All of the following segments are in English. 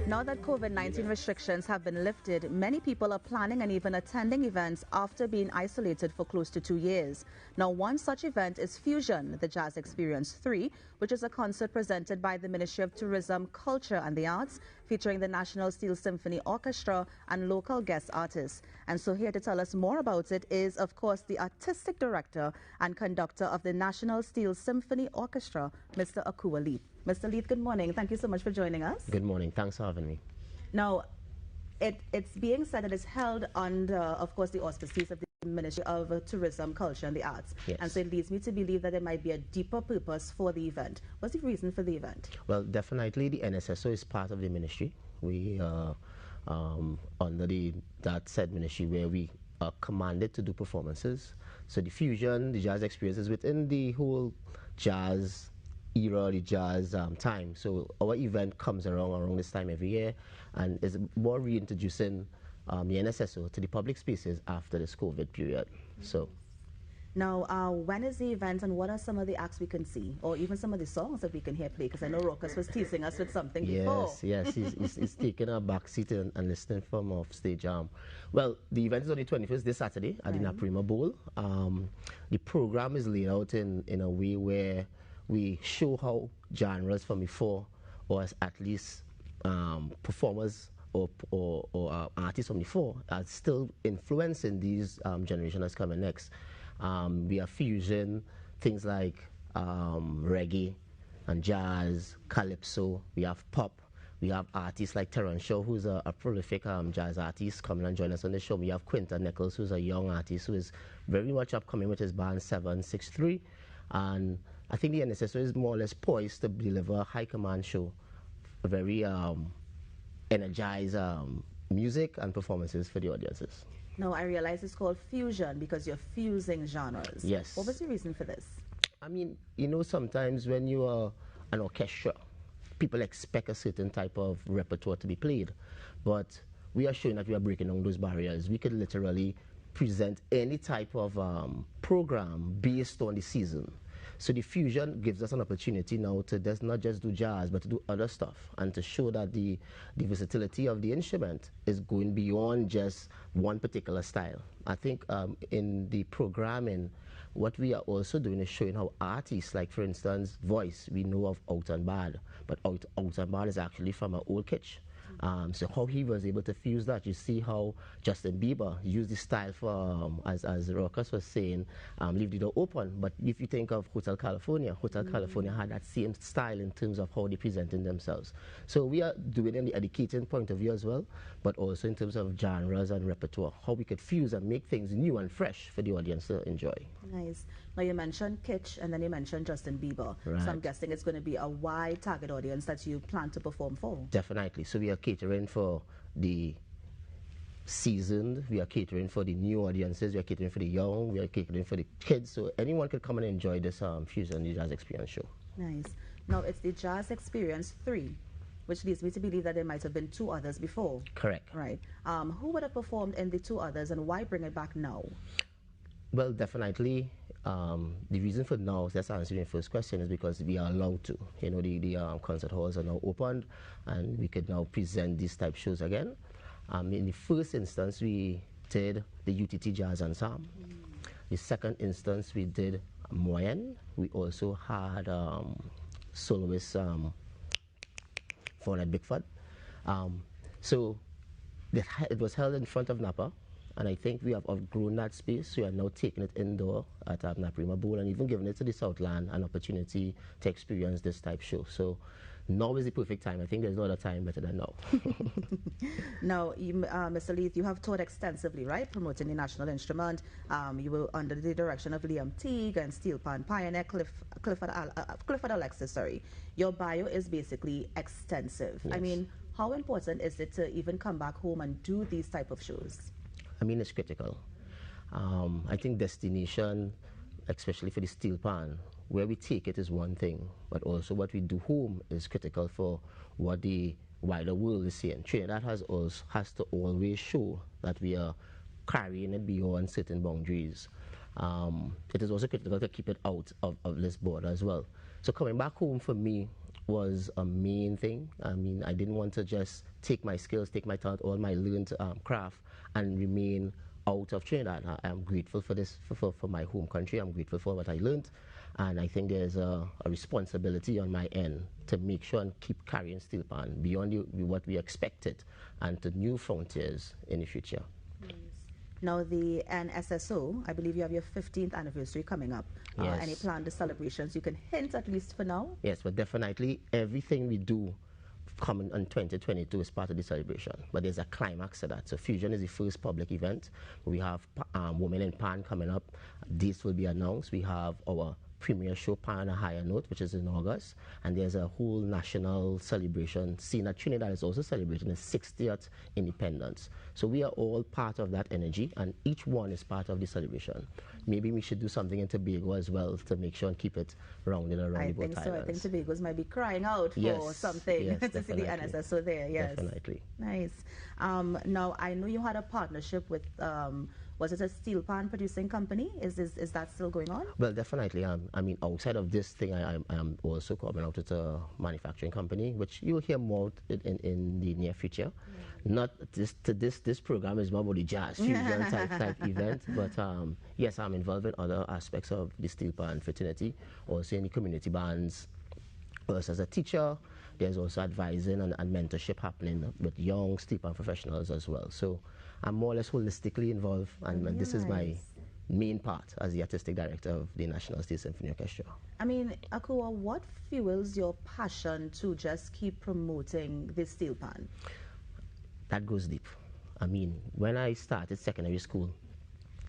Now that COVID-19 restrictions have been lifted, many people are planning and even attending events after being isolated for close to 2 years. Now, one such event is Fusion, the Jazz Experience 3, which is a concert presented by the Ministry of Tourism, Culture and the Arts, featuring the National Steel Symphony Orchestra and local guest artists. And so here to tell us more about it is, of course, the artistic director and conductor of the National Steel Symphony Orchestra, Mr. Akua Leith. Mr. Leith, good morning. Thank you so much for joining us. Good morning. Thanks for having me. Now, it's being said that it's held under, of course, the auspices of the Ministry of Tourism, Culture and the Arts. Yes. And so it leads me to believe that there might be a deeper purpose for the event. What's the reason for the event? Well, definitely the NSSO is part of the ministry. We are under that said ministry where we are commanded to do performances. So the Fusion, the Jazz Experience is within the whole jazz era, the jazz time. So our event comes around this time every year and is more reintroducing the NSSO to the public spaces after this COVID period. So. Now, when is the event and what are some of the acts we can see, or even some of the songs that we can hear play? Because I know Rokas was teasing us with something before. Yes, he's taking a back seat and listening from off stage. Well, the event is on the 21st, this Saturday, at the Naprima Bowl. The program is laid out in a way where we show how genres from before, or at least performers or artists from before, are still influencing these generations that's coming next. We have fusion, things like reggae and jazz, calypso. We have pop. We have artists like Terrence Shaw, who's a prolific jazz artist, coming and join us on the show. We have Quinton Nichols, who's a young artist who is very much upcoming with his band 763. And I think the NSSO is more or less poised to deliver a high command show, a very energized music and performances for the audiences. No, I realize it's called fusion because you're fusing genres. Yes. What was the reason for this? I mean, you know, sometimes when you are an orchestra, people expect a certain type of repertoire to be played. But we are showing that we are breaking down those barriers. We could literally present any type of program based on the season. So the fusion gives us an opportunity now to not just do jazz, but to do other stuff, and to show that the versatility of the instrument is going beyond just one particular style. I think in the programming, what we are also doing is showing how artists, like for instance, Voice, we know of Out and Bad, but Out and Bad is actually from an old kitsch. So how he was able to fuse that, you see how Justin Bieber used the style for, as Rokas was saying, leave the door open. But if you think of Hotel California had that same style in terms of how they presented themselves. So we are doing it in the educating point of view as well, but also in terms of genres and repertoire, how we could fuse and make things new and fresh for the audience to enjoy. Nice. Now you mentioned kitsch and then you mentioned Justin Bieber. Right. So I'm guessing it's going to be a wide target audience that you plan to perform for. Definitely. So we are catering for the seasoned, we are catering for the new audiences, we are catering for the young, we are catering for the kids. So anyone could come and enjoy this Fusion, the Jazz Experience show. Nice. Now it's the Jazz Experience 3, which leads me to believe that there might have been 2 others before. Correct. Right. Who would have performed in the 2 others and why bring it back now? Well, definitely, the reason for now, that's answering your first question, is because we are allowed to. You know, the concert halls are now opened, and we could now present these type shows again. In the first instance, we did the UTT Jazz Ensemble. The second instance, we did Moyen. We also had soloist Fawnette Bickford. So it was held in front of Napa. And I think we have outgrown that space. We are now taking it indoor at Naprima Bowl and even giving it to the Southland an opportunity to experience this type show. So now is the perfect time. I think there's no other time better than now. Now, Mr. Leith, you have toured extensively, right, promoting the national instrument. You were under the direction of Liam Teague and Steel Pan pioneer Clifford Alexis. Sorry, your bio is basically extensive. Yes. I mean, how important is it to even come back home and do these type of shows? I mean, it's critical. I think destination, especially for the Steel Pan, where we take it is one thing, but also what we do home is critical for what the wider world is seeing. Trinidad has to always show that we are carrying it beyond certain boundaries. It is also critical to keep it out of this border as well. So coming back home for me was a main thing. I mean, I didn't want to just take my skills, take my talent, all my learned craft, and remain out of Trinidad. I am grateful for this, for my home country. I'm grateful for what I learned, and I think there's a responsibility on my end to make sure and keep carrying Steel Pan beyond what we expected and to new frontiers in the future. Now, the NSSO, I believe you have your 15th anniversary coming up. Yes. Any planned celebrations you can hint at least for now? Yes, but definitely everything we do coming on 2022 is part of the celebration. But there's a climax to that. So Fusion is the first public event. We have Women in Pan coming up. Dates will be announced. We have our premier show, Pan on a Higher Note, which is in August. And there's a whole national celebration. Seeing that Trinidad is also celebrating its 60th independence. So we are all part of that energy, and each one is part of the celebration. Maybe we should do something in Tobago as well to make sure and keep it rounded around the both islands. I think Tobago's might be crying out for something to see the NSSO there. Yes, definitely. Nice. Now, I know you had a partnership with was it a steel pan producing company? Is that still going on? Well, definitely. I mean, outside of this thing, I am also coming out with a manufacturing company, which you'll hear more in the near future. Yeah. Not this program is more about the jazz fusion type event, but yes, I'm involved in other aspects of the steel pan fraternity, also in the community bands. Also as a teacher, there's also advising and mentorship happening with young steel pan professionals as well. So I'm more or less holistically involved, and this is my main part as the artistic director of the National Steel Symphony Orchestra. I mean, Akua, what fuels your passion to just keep promoting the steel pan? That goes deep. I mean, when I started secondary school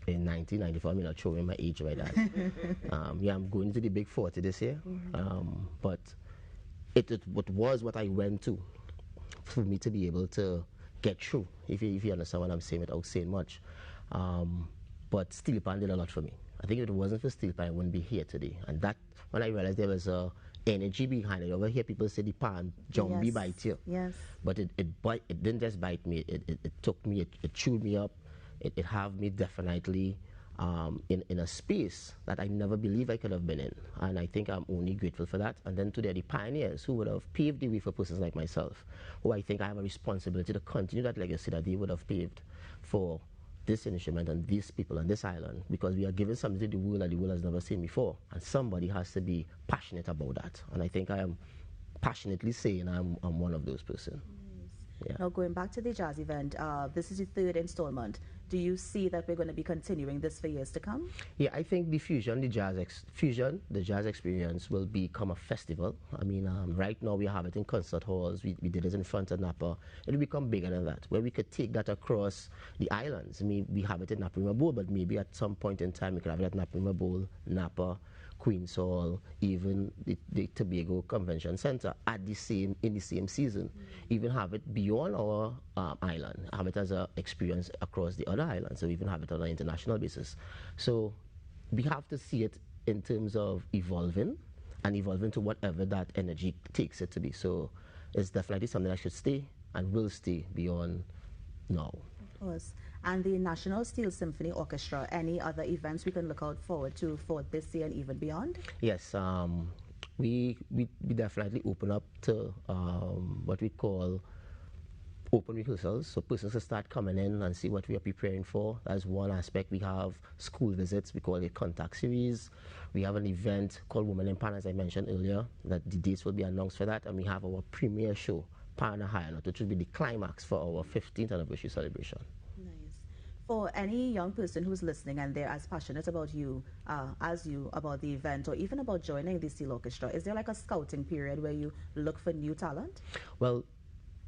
in 1994, I mean, I'll show you my age by that. Yeah, I'm going to the big 40 this year, but it was what I went to for me to be able to get through, if you understand what I'm saying without saying much. But steel pan did a lot for me. I think if it wasn't for steel pan, I wouldn't be here today. And that, when I realized there was a energy behind it. Over here, people say the pan zombie bite you. Yes. But it didn't just bite me. It took me. It chewed me up. It have me definitely in a space that I never believed I could have been in. And I think I'm only grateful for that. And then today, the pioneers who would have paved the way for persons like myself, who I think I have a responsibility to continue that legacy that they would have paved for this instrument and these people on this island, because we are giving something to the world that the world has never seen before. And somebody has to be passionate about that. And I think I am passionately saying I'm one of those persons. Yeah. Now, going back to the jazz event, this is the third installment. Do you see that we're going to be continuing this for years to come? Yeah, I think the the jazz experience will become a festival. I mean, right now we have it in concert halls. We did it in front of Napa. It will become bigger than that, where we could take that across the islands. I mean, we have it in Naparima Bowl, but maybe at some point in time we could have it at Naparima Bowl, Napa, Queen's Hall, even the Tobago Convention Center in the same season. Even have it beyond our island, have it as an experience across the other islands, so even have it on an international basis. So we have to see it in terms of evolving to whatever that energy takes it to be. So it's definitely something that should stay and will stay beyond now. Of course. And the National Steel Symphony Orchestra, any other events we can look out forward to for this year and even beyond? Yes, we definitely open up to what we call open rehearsals, so persons can start coming in and see what we are preparing for. That's one aspect. We have school visits, we call it Contact Series. We have an event called Women in Pan, as I mentioned earlier, that the dates will be announced for that, and we have our premier show, Pan on a Higher Note, which will be the climax for our 15th anniversary celebration. Nice. For any young person who's listening and they're as passionate about you as you about the event or even about joining the Steel Orchestra, is there like a scouting period where you look for new talent? Well,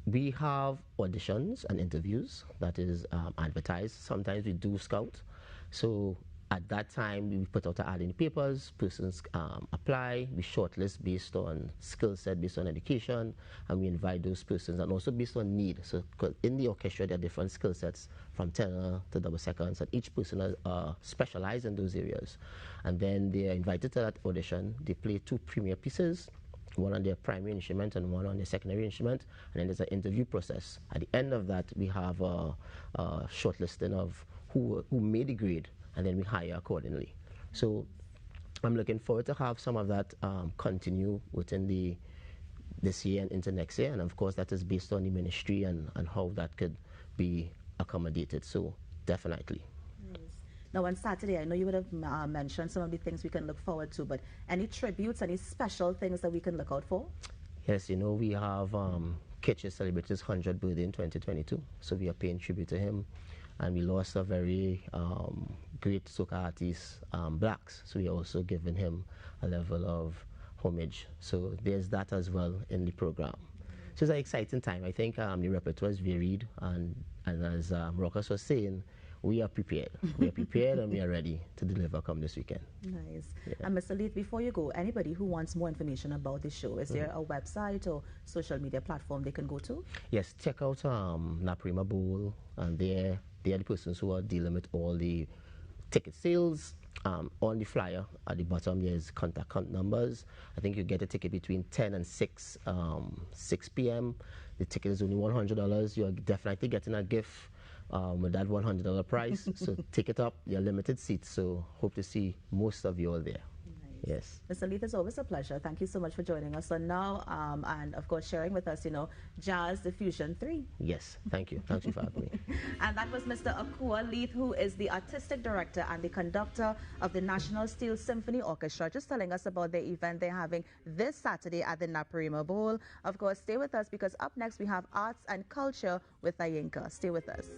we have auditions and interviews that is advertised. Sometimes we do scout. So at that time, we put out an ad in the papers, persons apply, we shortlist based on skill set, based on education, and we invite those persons, and also based on need. So in the orchestra, there are different skill sets from tenor to double seconds, and each person is specialized in those areas. And then they are invited to that audition. They play 2 premier pieces, one on their primary instrument and one on their secondary instrument, and then there's an interview process. At the end of that, we have a shortlisting of who made the grade, and then we hire accordingly. So I'm looking forward to have some of that continue within the this year and into next year. And of course, that is based on the ministry and how that could be accommodated. So definitely. Nice. Now, on Saturday, I know you would have mentioned some of the things we can look forward to, but any tributes, any special things that we can look out for? Yes, you know, we have Kitchen celebrated his 100th birthday in 2022, so we are paying tribute to him. And we lost a very great soca artist, Blacks, so we are also giving him a level of homage. So there's that as well in the program. So it's an exciting time. I think the repertoire is varied, and as Rokas was saying, we are prepared. We are prepared and we are ready to deliver come this weekend. Nice. Yeah. And Mr. Leith, before you go, anybody who wants more information about the show, is there a website or social media platform they can go to? Yes, check out Naparima Bowl, and they are the persons who are dealing with all the ticket sales. On the flyer at the bottom there's contact numbers. I think you get a ticket between 10 and 6 p.m. The ticket is only $100. You're definitely getting a gift with that $100 price. So take it up. You're limited seats, so hope to see most of you all there. Yes. Mr. Leith, it's always a pleasure. Thank you so much for joining us on Now, and of course sharing with us, Jazz the Fusion 3. Yes, thank you. Thank you for having me. And that was Mr. Akua Leith, who is the artistic director and the conductor of the National Steel Symphony Orchestra, just telling us about the event they're having this Saturday at the Naparima Bowl. Of course, stay with us because up next we have arts and culture with Ayinka. Stay with us.